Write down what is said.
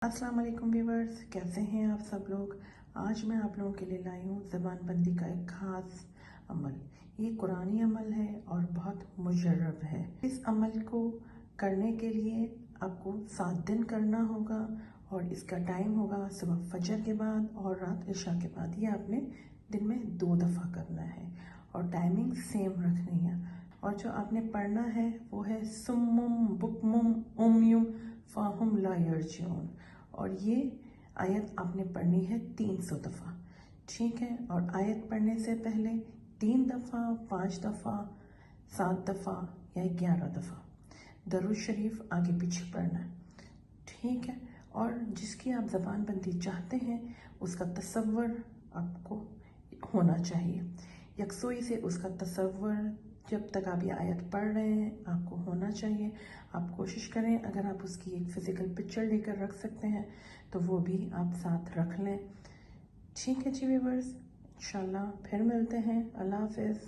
अस्सलाम वालेकुम व्यूवर्स, कैसे हैं आप सब लोग। आज मैं आप लोगों के लिए लाई हूँ ज़बान बंदी का एक ख़ास अमल। ये कुरानी अमल है और बहुत मुजर्रब है। इस अमल को करने के लिए आपको 7 दिन करना होगा और इसका टाइम होगा सुबह फजर के बाद और रात इशा के बाद। ये आपने दिन में 2 दफ़ा करना है और टाइमिंग सेम रखनी है। और जो आपने पढ़ना है वो है सुम्मुम बुकमुम उम्युम फ़ाहुम ला यर्जिऊन। और ये आयत आपने पढ़नी है 300 दफ़ा, ठीक है। और आयत पढ़ने से पहले 3 दफ़ा, 5 दफ़ा, 7 दफ़ा या 11 दफ़ा दरूद शरीफ आगे पीछे पढ़ना है, ठीक है। और जिसकी आप ज़बान बंदी चाहते हैं उसका तसव्वुर आपको होना चाहिए। यकसोई से उसका तसव्वुर जब तक आप ये आयत पढ़ रहे हैं आपको होना चाहिए। आप कोशिश करें, अगर आप उसकी एक फ़िज़िकल पिक्चर लेकर रख सकते हैं तो वो भी आप साथ रख लें, ठीक है जी व्यूअर्स। इंशाल्लाह फिर मिलते हैं। अल्लाह हाफ़िज़।